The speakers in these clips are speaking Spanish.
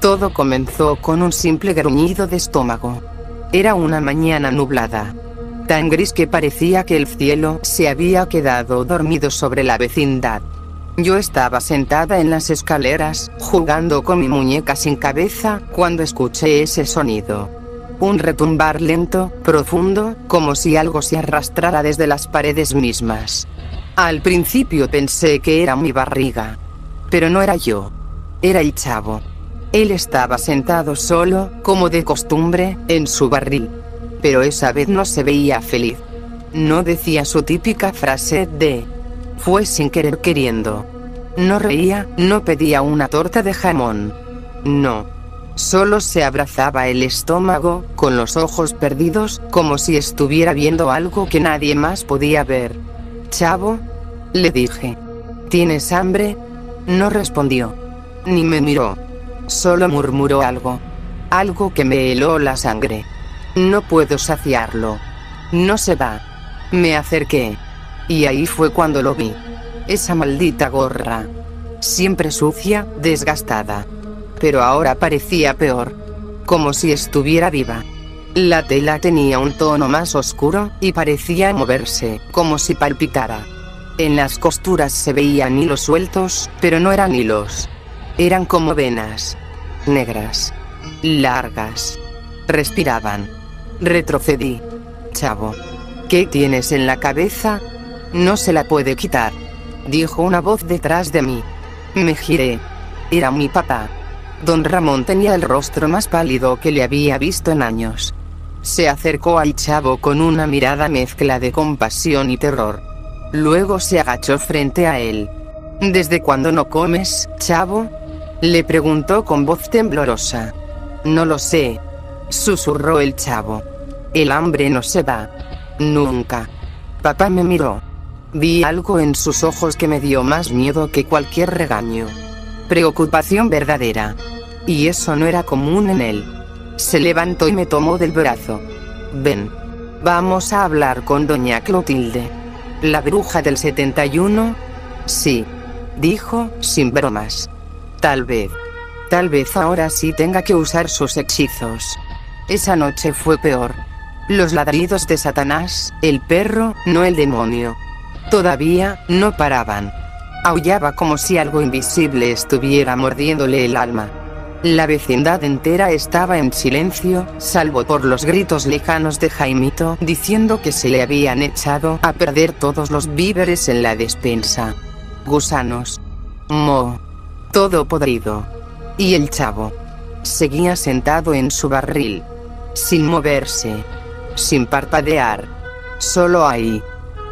Todo comenzó con un simple gruñido de estómago. Era una mañana nublada, tan gris que parecía que el cielo se había quedado dormido sobre la vecindad. Yo estaba sentada en las escaleras, jugando con mi muñeca sin cabeza, cuando escuché ese sonido. Un retumbar lento, profundo, como si algo se arrastrara desde las paredes mismas. Al principio pensé que era mi barriga. Pero no era yo. Era el chavo. Él estaba sentado solo, como de costumbre, en su barril. Pero esa vez no se veía feliz. No decía su típica frase de "fue sin querer queriendo". No reía, no pedía una torta de jamón. No. Solo se abrazaba el estómago, con los ojos perdidos, como si estuviera viendo algo que nadie más podía ver. «Chavo», le dije. «¿Tienes hambre?». No respondió. Ni me miró. Solo murmuró algo. Algo que me heló la sangre. «No puedo saciarlo. No se va». Me acerqué. Y ahí fue cuando lo vi. Esa maldita gorra. Siempre sucia, desgastada. Pero ahora parecía peor. Como si estuviera viva. La tela tenía un tono más oscuro, y parecía moverse, como si palpitara. En las costuras se veían hilos sueltos, pero no eran hilos. Eran como venas. Negras. Largas. Respiraban. Retrocedí. «Chavo, ¿qué tienes en la cabeza?». «No se la puede quitar», dijo una voz detrás de mí. Me giré. Era mi papá. Don Ramón tenía el rostro más pálido que le había visto en años. Se acercó al chavo con una mirada mezcla de compasión y terror. Luego se agachó frente a él. «¿Desde cuándo no comes, chavo?», le preguntó con voz temblorosa. «No lo sé», susurró el chavo. «El hambre no se va. Nunca». Papá me miró. Vi algo en sus ojos que me dio más miedo que cualquier regaño. Preocupación verdadera. Y eso no era común en él. Se levantó y me tomó del brazo. «Ven. Vamos a hablar con doña Clotilde». «¿La bruja del 71? «Sí», dijo, sin bromas. Tal vez ahora sí tenga que usar sus hechizos». Esa noche fue peor. Los ladridos de Satanás, el perro, no el demonio. Todavía no paraban. Aullaba como si algo invisible estuviera mordiéndole el alma. La vecindad entera estaba en silencio, salvo por los gritos lejanos de Jaimito diciendo que se le habían echado a perder todos los víveres en la despensa. Gusanos. Moho. Todo podrido. Y el chavo seguía sentado en su barril, sin moverse, sin parpadear, solo ahí,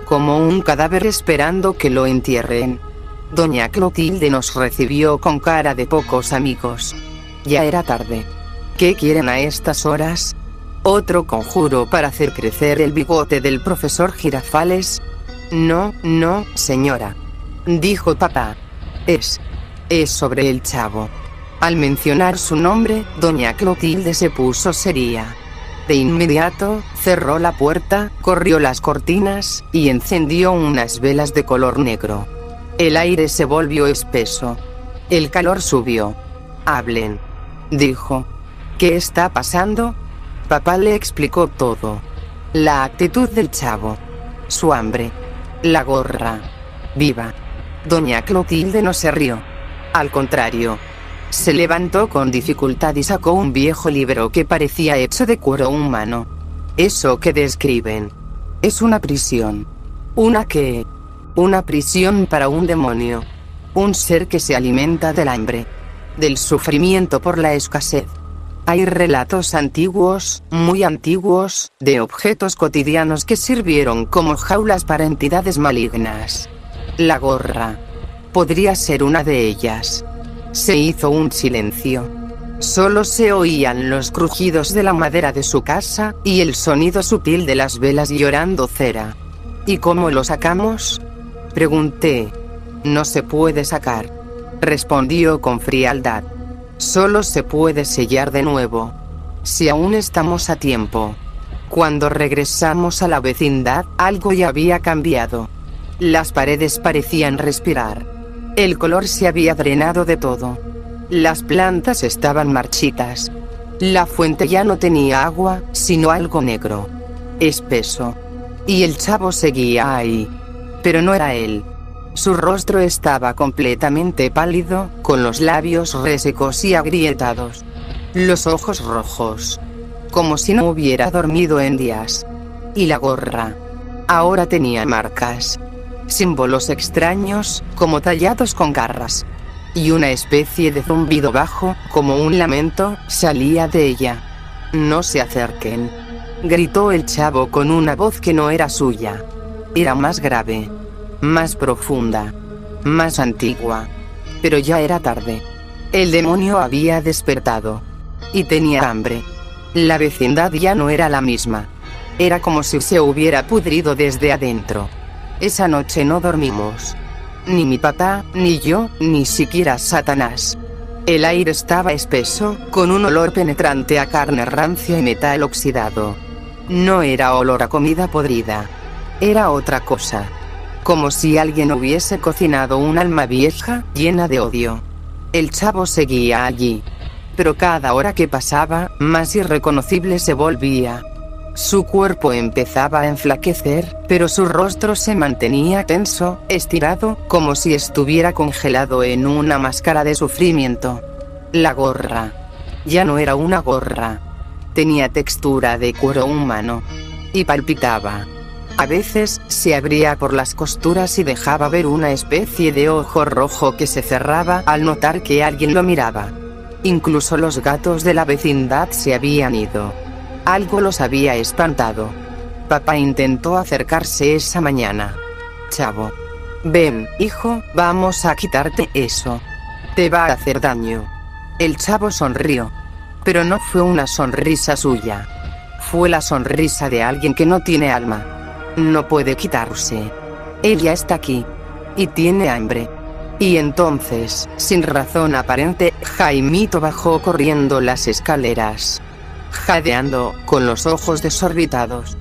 como un cadáver esperando que lo entierren. Doña Clotilde nos recibió con cara de pocos amigos. Ya era tarde. ¿Qué quieren a estas horas? ¿Otro conjuro para hacer crecer el bigote del profesor Girafales? No, señora, dijo papá. Es sobre el chavo. Al mencionar su nombre, doña Clotilde se puso seria. De inmediato, cerró la puerta, corrió las cortinas, y encendió unas velas de color negro. El aire se volvió espeso. El calor subió. «Hablen», dijo. «¿Qué está pasando?». Papá le explicó todo. La actitud del chavo. Su hambre. La gorra. Viva. Doña Clotilde no se rió. Al contrario. Se levantó con dificultad y sacó un viejo libro que parecía hecho de cuero humano. «Eso que describen. Es una prisión». «¿Una qué?». «Una prisión para un demonio. Un ser que se alimenta del hambre. Del sufrimiento por la escasez. Hay relatos antiguos, muy antiguos, de objetos cotidianos que sirvieron como jaulas para entidades malignas. La gorra podría ser una de ellas». Se hizo un silencio. Solo se oían los crujidos de la madera de su casa, y el sonido sutil de las velas llorando cera. «¿Y cómo lo sacamos?», pregunté. «No se puede sacar», respondió con frialdad. «Solo se puede sellar de nuevo. Si aún estamos a tiempo». Cuando regresamos a la vecindad, algo ya había cambiado. Las paredes parecían respirar. El color se había drenado de todo. Las plantas estaban marchitas. La fuente ya no tenía agua, sino algo negro, espeso. Y el chavo seguía ahí. Pero no era él. Su rostro estaba completamente pálido, con los labios resecos y agrietados. Los ojos rojos. Como si no hubiera dormido en días. Y la gorra. Ahora tenía marcas. Símbolos extraños, como tallados con garras. Y una especie de zumbido bajo, como un lamento, salía de ella. «No se acerquen», gritó el chavo con una voz que no era suya. Era más grave, más profunda, más antigua. Pero ya era tarde. El demonio había despertado. Y tenía hambre. La vecindad ya no era la misma. Era como si se hubiera pudrido desde adentro. Esa noche no dormimos. Ni mi papá, ni yo, ni siquiera Satanás. El aire estaba espeso, con un olor penetrante a carne rancia y metal oxidado. No era olor a comida podrida. Era otra cosa. Como si alguien hubiese cocinado un alma vieja, llena de odio. El chavo seguía allí. Pero cada hora que pasaba, más irreconocible se volvía. Su cuerpo empezaba a enflaquecer, pero su rostro se mantenía tenso, estirado, como si estuviera congelado en una máscara de sufrimiento. La gorra. Ya no era una gorra. Tenía textura de cuero humano. Y palpitaba. A veces, se abría por las costuras y dejaba ver una especie de ojo rojo que se cerraba al notar que alguien lo miraba. Incluso los gatos de la vecindad se habían ido. Algo los había espantado. Papá intentó acercarse esa mañana. «Chavo. Ven, hijo, vamos a quitarte eso. Te va a hacer daño». El chavo sonrió. Pero no fue una sonrisa suya. Fue la sonrisa de alguien que no tiene alma. No puede quitarse. Ella está aquí. Y tiene hambre. Y entonces, sin razón aparente, Jaimito bajó corriendo las escaleras. Jadeando, con los ojos desorbitados.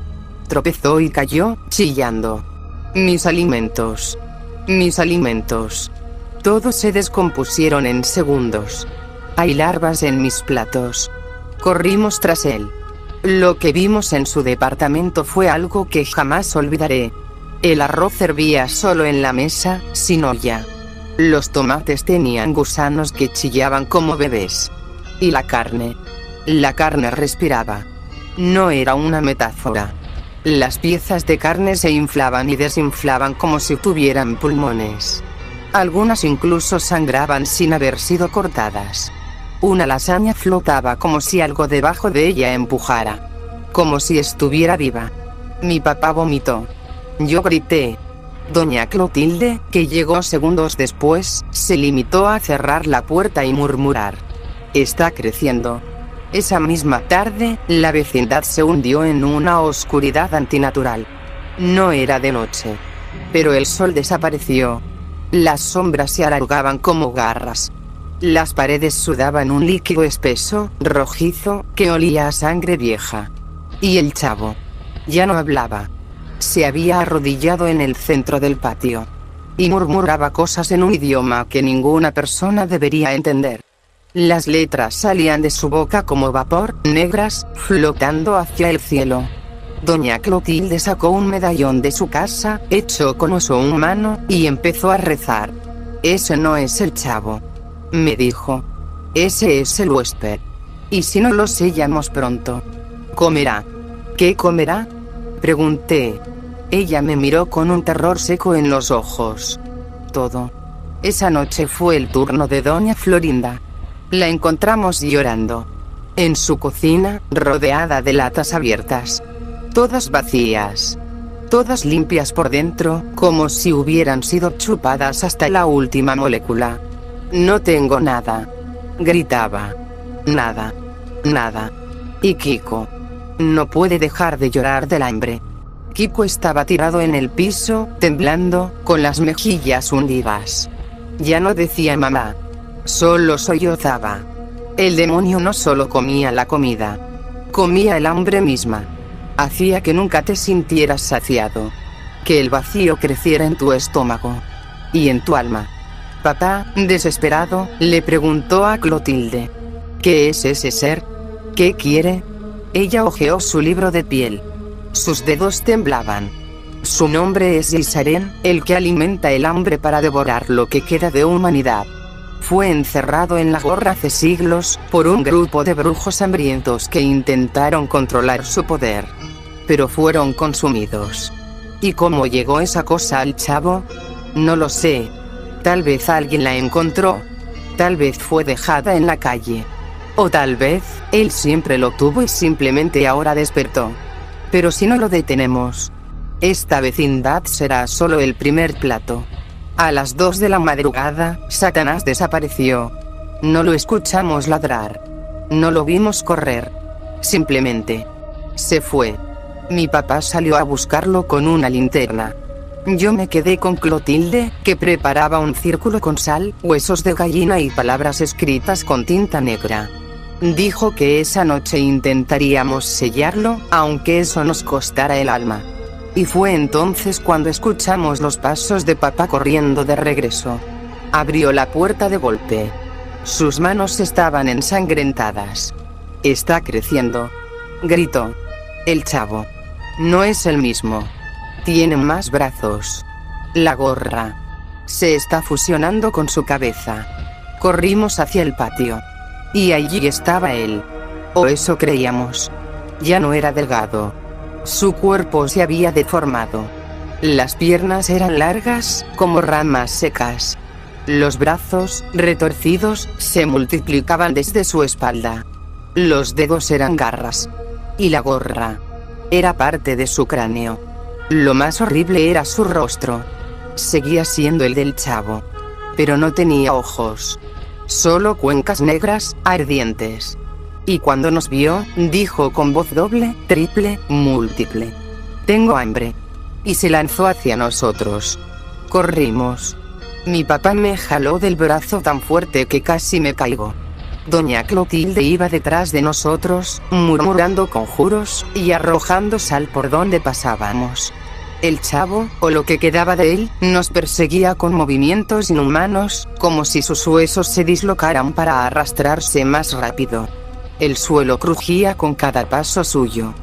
Tropezó y cayó, chillando. Mis alimentos. Mis alimentos. Todos se descompusieron en segundos. Hay larvas en mis platos. Corrimos tras él. Lo que vimos en su departamento fue algo que jamás olvidaré. El arroz servía solo en la mesa, sin olla. Los tomates tenían gusanos que chillaban como bebés. Y la carne respiraba. No era una metáfora. Las piezas de carne se inflaban y desinflaban como si tuvieran pulmones. Algunas incluso sangraban sin haber sido cortadas. Una lasaña flotaba como si algo debajo de ella empujara. Como si estuviera viva. Mi papá vomitó. Yo grité. Doña Clotilde, que llegó segundos después, se limitó a cerrar la puerta y murmurar. Está creciendo. Esa misma tarde, la vecindad se hundió en una oscuridad antinatural. No era de noche. Pero el sol desapareció. Las sombras se alargaban como garras. Las paredes sudaban un líquido espeso, rojizo, que olía a sangre vieja. Y el chavo. Ya no hablaba. Se había arrodillado en el centro del patio. Y murmuraba cosas en un idioma que ninguna persona debería entender. Las letras salían de su boca como vapor, negras, flotando hacia el cielo. Doña Clotilde sacó un medallón de su casa, hecho con oso humano, y empezó a rezar. Ese no es el chavo. Me dijo. Ese es el huésped. Y si no lo sellamos pronto. ¿Comerá? ¿Qué comerá? Pregunté. Ella me miró con un terror seco en los ojos. Todo. Esa noche fue el turno de doña Florinda. La encontramos llorando. En su cocina, rodeada de latas abiertas. Todas vacías. Todas limpias por dentro, como si hubieran sido chupadas hasta la última molécula. No tengo nada. Gritaba. Nada. Nada. Y Kiko. No puede dejar de llorar del hambre. Kiko estaba tirado en el piso, temblando, con las mejillas hundidas. Ya no decía mamá. Solo sollozaba. El demonio no solo comía la comida. Comía el hambre misma. Hacía que nunca te sintieras saciado. Que el vacío creciera en tu estómago. Y en tu alma. Papá, desesperado, le preguntó a Clotilde. ¿Qué es ese ser? ¿Qué quiere? Ella hojeó su libro de piel. Sus dedos temblaban. Su nombre es Ysaren, el que alimenta el hambre para devorar lo que queda de humanidad. Fue encerrado en la gorra hace siglos, por un grupo de brujos hambrientos que intentaron controlar su poder. Pero fueron consumidos. ¿Y cómo llegó esa cosa al chavo? No lo sé. Tal vez alguien la encontró. Tal vez fue dejada en la calle. O tal vez, él siempre lo tuvo y simplemente ahora despertó. Pero si no lo detenemos, esta vecindad será solo el primer plato. A las 2 de la madrugada, Satanás desapareció. No lo escuchamos ladrar. No lo vimos correr. Simplemente se fue. Mi papá salió a buscarlo con una linterna. Yo me quedé con Clotilde, que preparaba un círculo con sal, huesos de gallina y palabras escritas con tinta negra. Dijo que esa noche intentaríamos sellarlo, aunque eso nos costara el alma. Y fue entonces cuando escuchamos los pasos de papá corriendo de regreso. Abrió la puerta de golpe. Sus manos estaban ensangrentadas. «Está creciendo», gritó. El chavo no es el mismo. Tiene más brazos. La gorra se está fusionando con su cabeza. Corrimos hacia el patio. Y allí estaba él. O eso creíamos. Ya no era delgado. Su cuerpo se había deformado. Las piernas eran largas, como ramas secas. Los brazos, retorcidos, se multiplicaban desde su espalda. Los dedos eran garras. Y la gorra era parte de su cráneo. Lo más horrible era su rostro. Seguía siendo el del chavo. Pero no tenía ojos. Solo cuencas negras, ardientes. Y cuando nos vio, dijo con voz doble, triple, múltiple: «Tengo hambre». Y se lanzó hacia nosotros. Corrimos. Mi papá me jaló del brazo tan fuerte que casi me caigo. Doña Clotilde iba detrás de nosotros, murmurando conjuros, y arrojando sal por donde pasábamos. El chavo, o lo que quedaba de él, nos perseguía con movimientos inhumanos, como si sus huesos se dislocaran para arrastrarse más rápido. El suelo crujía con cada paso suyo.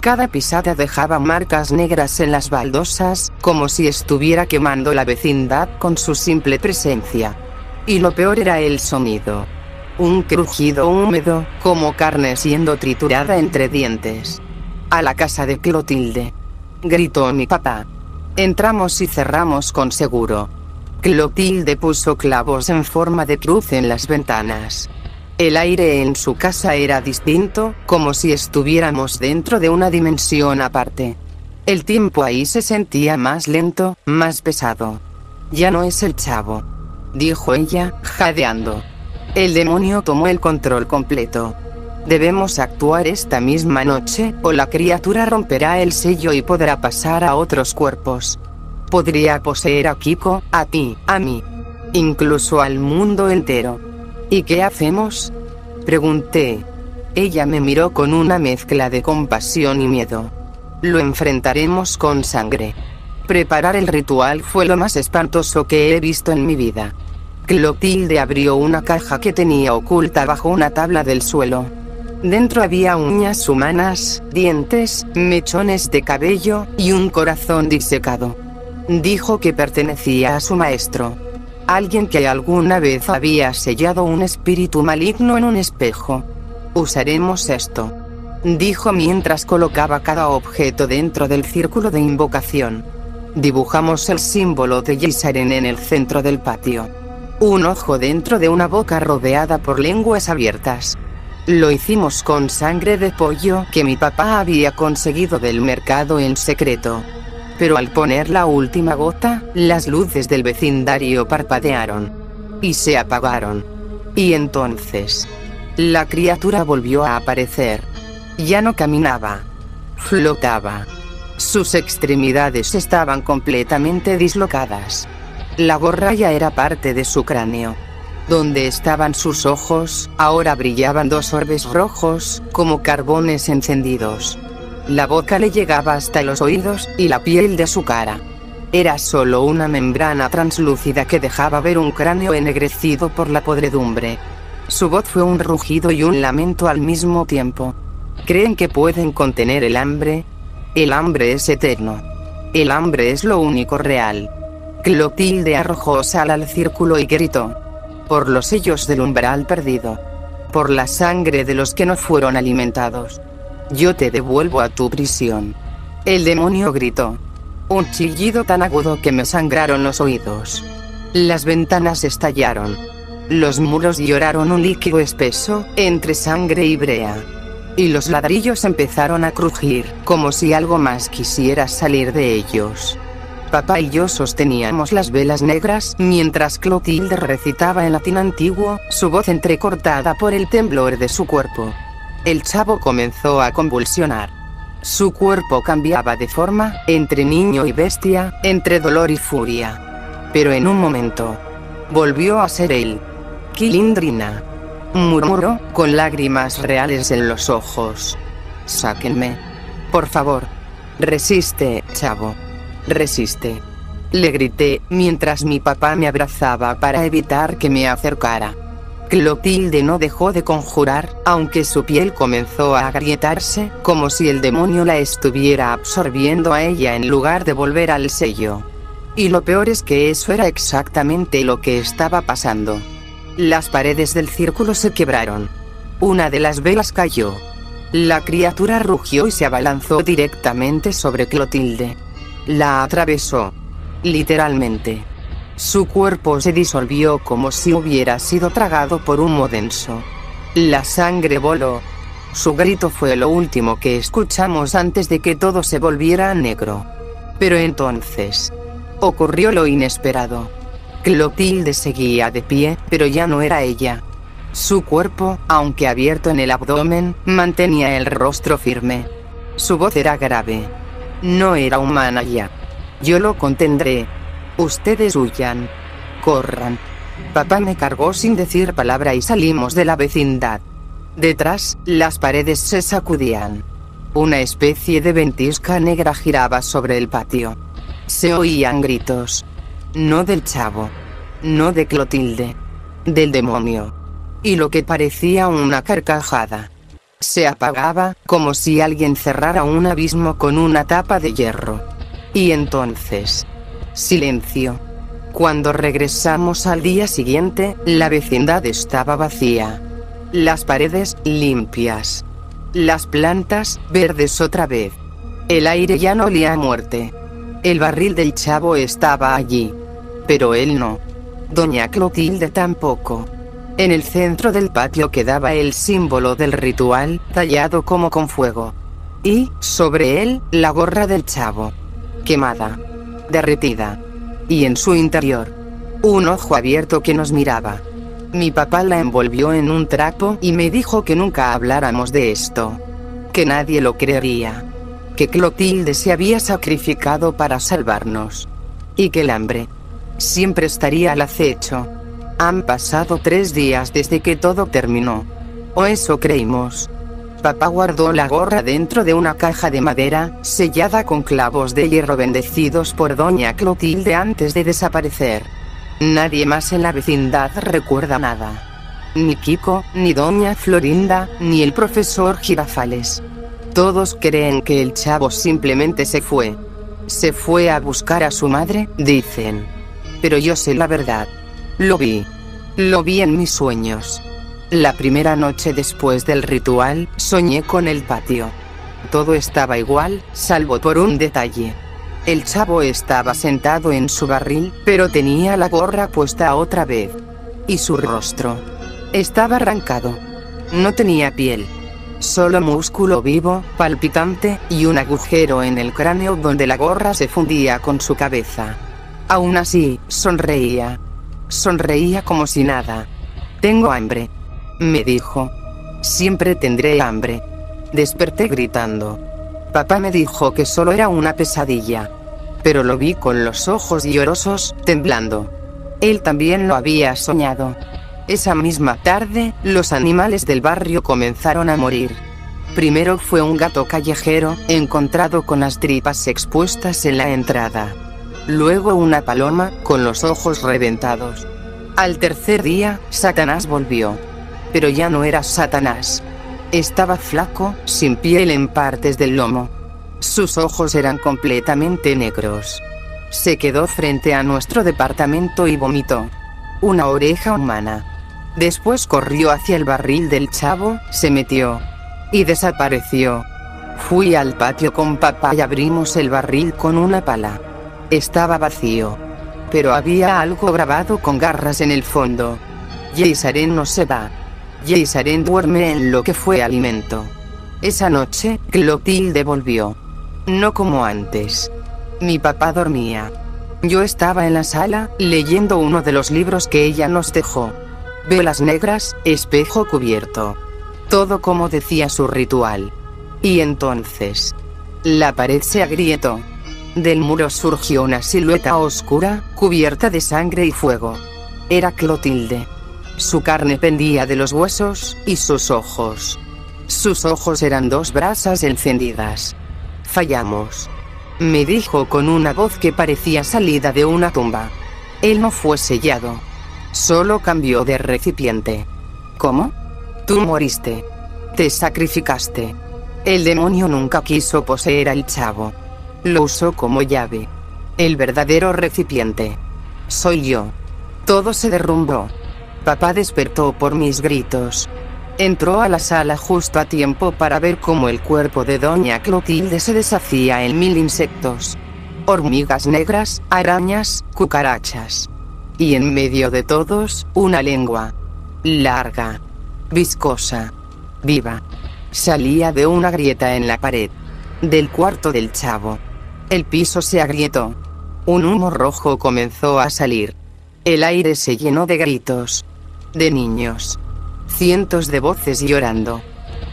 Cada pisada dejaba marcas negras en las baldosas, como si estuviera quemando la vecindad con su simple presencia. Y lo peor era el sonido. Un crujido húmedo, como carne siendo triturada entre dientes. «A la casa de Clotilde», gritó mi papá. Entramos y cerramos con seguro. Clotilde puso clavos en forma de cruz en las ventanas. El aire en su casa era distinto, como si estuviéramos dentro de una dimensión aparte. El tiempo ahí se sentía más lento, más pesado. «Ya no es el chavo», dijo ella, jadeando. «El demonio tomó el control completo. Debemos actuar esta misma noche, o la criatura romperá el sello y podrá pasar a otros cuerpos. Podría poseer a Kiko, a ti, a mí. Incluso al mundo entero». «¿Y qué hacemos?», pregunté. Ella me miró con una mezcla de compasión y miedo. «Lo enfrentaremos con sangre». Preparar el ritual fue lo más espantoso que he visto en mi vida. Clotilde abrió una caja que tenía oculta bajo una tabla del suelo. Dentro había uñas humanas, dientes, mechones de cabello, y un corazón disecado. Dijo que pertenecía a su maestro. Alguien que alguna vez había sellado un espíritu maligno en un espejo. «Usaremos esto», dijo mientras colocaba cada objeto dentro del círculo de invocación. Dibujamos el símbolo de Ysaren en el centro del patio. Un ojo dentro de una boca rodeada por lenguas abiertas. Lo hicimos con sangre de pollo que mi papá había conseguido del mercado en secreto. Pero al poner la última gota, las luces del vecindario parpadearon. Y se apagaron. Y entonces, la criatura volvió a aparecer. Ya no caminaba. Flotaba. Sus extremidades estaban completamente dislocadas. La gorra ya era parte de su cráneo. Donde estaban sus ojos, ahora brillaban dos orbes rojos, como carbones encendidos. La boca le llegaba hasta los oídos, y la piel de su cara Era solo una membrana translúcida que dejaba ver un cráneo ennegrecido por la podredumbre. Su voz fue un rugido y un lamento al mismo tiempo. ¿Creen que pueden contener el hambre? El hambre es eterno. El hambre es lo único real. Clotilde arrojó sal al círculo y gritó. Por los sellos del umbral perdido. Por la sangre de los que no fueron alimentados. Yo te devuelvo a tu prisión. El demonio gritó. Un chillido tan agudo que me sangraron los oídos. Las ventanas estallaron. Los muros lloraron un líquido espeso, entre sangre y brea. Y los ladrillos empezaron a crujir, como si algo más quisiera salir de ellos. Papá y yo sosteníamos las velas negras, mientras Clotilde recitaba en latín antiguo, su voz entrecortada por el temblor de su cuerpo. El chavo comenzó a convulsionar. Su cuerpo cambiaba de forma, entre niño y bestia, entre dolor y furia. Pero en un momento, volvió a ser él. Kilindrina, murmuró, con lágrimas reales en los ojos. Sáquenme. Por favor. Resiste, chavo. Resiste. Le grité, mientras mi papá me abrazaba para evitar que me acercara. Clotilde no dejó de conjurar, aunque su piel comenzó a agrietarse, como si el demonio la estuviera absorbiendo a ella en lugar de volver al sello. Y lo peor es que eso era exactamente lo que estaba pasando. Las paredes del círculo se quebraron. Una de las velas cayó. La criatura rugió y se abalanzó directamente sobre Clotilde. La atravesó. Literalmente. Su cuerpo se disolvió como si hubiera sido tragado por un humo denso. La sangre voló. Su grito fue lo último que escuchamos antes de que todo se volviera negro. Pero entonces ocurrió lo inesperado. Clotilde seguía de pie, pero ya no era ella. Su cuerpo, aunque abierto en el abdomen, mantenía el rostro firme. Su voz era grave. No era humana ya. Yo lo contendré. Ustedes huyan. Corran. Papá me cargó sin decir palabra y salimos de la vecindad. Detrás, las paredes se sacudían. Una especie de ventisca negra giraba sobre el patio. Se oían gritos. No del chavo. No de Clotilde. Del demonio. Y lo que parecía una carcajada. Se apagaba, como si alguien cerrara un abismo con una tapa de hierro. Y entonces... silencio. Cuando regresamos al día siguiente, la vecindad estaba vacía. Las paredes, limpias. Las plantas, verdes otra vez. El aire ya no olía a muerte. El barril del chavo estaba allí. Pero él no. Doña Clotilde tampoco. En el centro del patio quedaba el símbolo del ritual, tallado como con fuego. Y, sobre él, la gorra del chavo. Quemada. Derretida. Y en su interior, un ojo abierto que nos miraba. Mi papá la envolvió en un trapo y me dijo que nunca habláramos de esto. Que nadie lo creería. Que Clotilde se había sacrificado para salvarnos. Y que el hambre siempre estaría al acecho. Han pasado 3 días desde que todo terminó. O eso creímos. Papá guardó la gorra dentro de una caja de madera, sellada con clavos de hierro bendecidos por doña Clotilde antes de desaparecer. Nadie más en la vecindad recuerda nada. Ni Kiko, ni doña Florinda, ni el profesor Girafales. Todos creen que el chavo simplemente se fue. Se fue a buscar a su madre, dicen. Pero yo sé la verdad. Lo vi. Lo vi en mis sueños. La primera noche después del ritual, soñé con el patio. Todo estaba igual, salvo por un detalle. El chavo estaba sentado en su barril, pero tenía la gorra puesta otra vez. Y su rostro estaba arrancado. No tenía piel. Solo músculo vivo, palpitante, y un agujero en el cráneo donde la gorra se fundía con su cabeza. Aún así, sonreía. Sonreía como si nada. Tengo hambre, me dijo. Siempre tendré hambre. Desperté gritando. Papá me dijo que solo era una pesadilla. Pero lo vi con los ojos llorosos, temblando. Él también lo había soñado. Esa misma tarde, los animales del barrio comenzaron a morir. Primero fue un gato callejero, encontrado con las tripas expuestas en la entrada. luego una paloma, con los ojos reventados. Al tercer día, Satanás volvió. Pero ya no era Satanás. Estaba flaco, sin piel en partes del lomo. Sus ojos eran completamente negros. Se quedó frente a nuestro departamento y vomitó una oreja humana. Después corrió hacia el barril del chavo, se metió y desapareció. Fui al patio con papá y abrimos el barril con una pala. Estaba vacío, pero había algo grabado con garras en el fondo. Yeisaren no se va. Yeisaren duerme en lo que fue alimento. Esa noche, Clotilde volvió. No como antes. Mi papá dormía. Yo estaba en la sala, leyendo uno de los libros que ella nos dejó. Velas negras, espejo cubierto. Todo como decía su ritual. Y entonces, la pared se agrietó. Del muro surgió una silueta oscura, cubierta de sangre y fuego. Era Clotilde. Su carne pendía de los huesos, y sus ojos. Sus ojos eran dos brasas encendidas. Fallamos, me dijo con una voz que parecía salida de una tumba. Él no fue sellado. Solo cambió de recipiente. ¿Cómo? Tú moriste. Te sacrificaste. El demonio nunca quiso poseer al chavo. Lo usó como llave. El verdadero recipiente soy yo. Todo se derrumbó. Papá despertó por mis gritos. Entró a la sala justo a tiempo para ver cómo el cuerpo de doña Clotilde se deshacía en 1000 insectos. Hormigas negras, arañas, cucarachas. Y en medio de todos, una lengua. Larga. Viscosa. Viva. Salía de una grieta en la pared del cuarto del chavo. El piso se agrietó. Un humo rojo comenzó a salir. El aire se llenó de gritos. De niños. Cientos de voces llorando.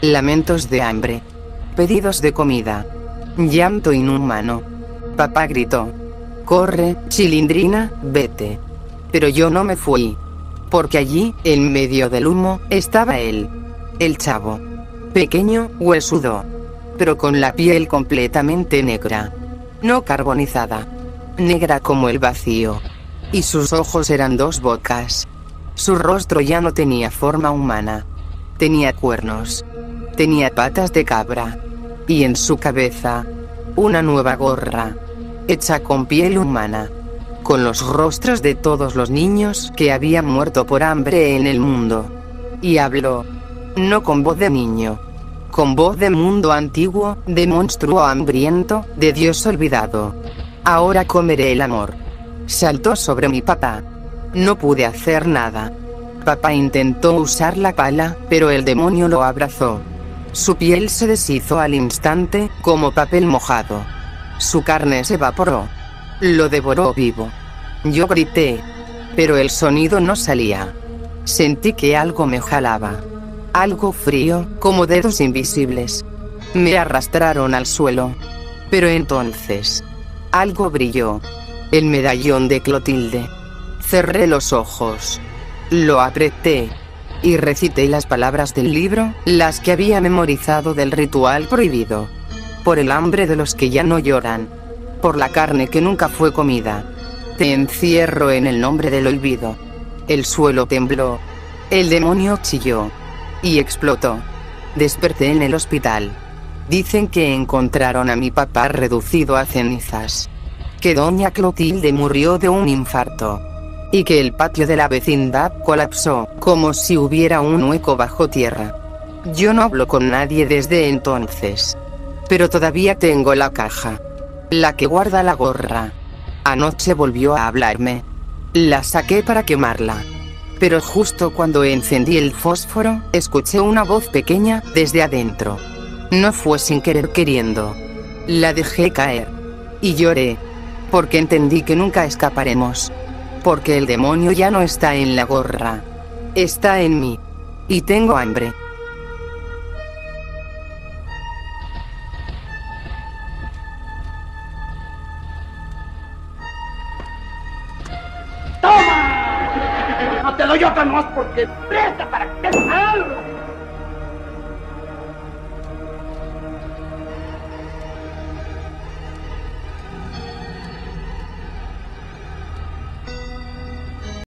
Lamentos de hambre. Pedidos de comida. Llanto inhumano. Papá gritó. Corre, Chilindrina, vete. Pero yo no me fui. Porque allí, en medio del humo, estaba él. El chavo. Pequeño, huesudo. Pero con la piel completamente negra. No carbonizada. Negra como el vacío. Y sus ojos eran dos bocas. Su rostro ya no tenía forma humana. Tenía cuernos. Tenía patas de cabra. Y en su cabeza, una nueva gorra. Hecha con piel humana. Con los rostros de todos los niños que habían muerto por hambre en el mundo. Y habló. No con voz de niño. Con voz de mundo antiguo, de monstruo hambriento, de Dios olvidado. Ahora comeré el amor. Saltó sobre mi papá. No pude hacer nada. Papá intentó usar la pala, pero el demonio lo abrazó. Su piel se deshizo al instante, como papel mojado. Su carne se evaporó. Lo devoró vivo. Yo grité, pero el sonido no salía. Sentí que algo me jalaba. Algo frío, como dedos invisibles. Me arrastraron al suelo. Pero entonces, algo brilló. El medallón de Clotilde. Cerré los ojos. Lo apreté. Y recité las palabras del libro, las que había memorizado del ritual prohibido. Por el hambre de los que ya no lloran. Por la carne que nunca fue comida. Te encierro en el nombre del olvido. El suelo tembló. El demonio chilló. Y explotó. Desperté en el hospital. Dicen que encontraron a mi papá reducido a cenizas. Que doña Clotilde murió de un infarto. Y que el patio de la vecindad colapsó, como si hubiera un hueco bajo tierra. Yo no hablo con nadie desde entonces. Pero todavía tengo la caja. La que guarda la gorra. Anoche volvió a hablarme. La saqué para quemarla. Pero justo cuando encendí el fósforo, escuché una voz pequeña, desde adentro. No fue sin querer queriendo. La dejé caer. Y lloré. Porque entendí que nunca escaparemos. Porque el demonio ya no está en la gorra. Está en mí. Y tengo hambre. ¡Toma! No te doy otra más porque presta para que te salga.